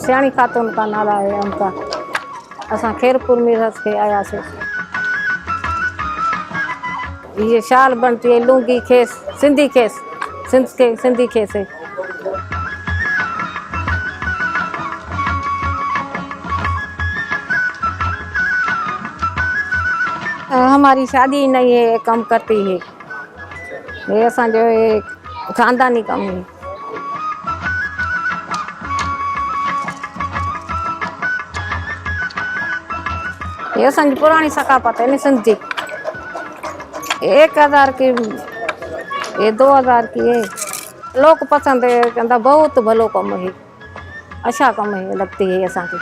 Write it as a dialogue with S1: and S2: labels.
S1: सियाणी खातून का नाला है उनका। असां खेरपुर मिरज के आया से। ये शाल बनती है लुंगी खेस, सिंधी खेस, सिंधी खेस है। हमारी शादी नहीं है, कम करती है। ये असां जो खानदानी कम है। ये असांजी पुरानी सकाफत है न सिंधी। 1000 की, ये 2000 की है। लोग पसंद है, कहता बहुत भलो कम है, अच्छा कम है लगती है असांखे।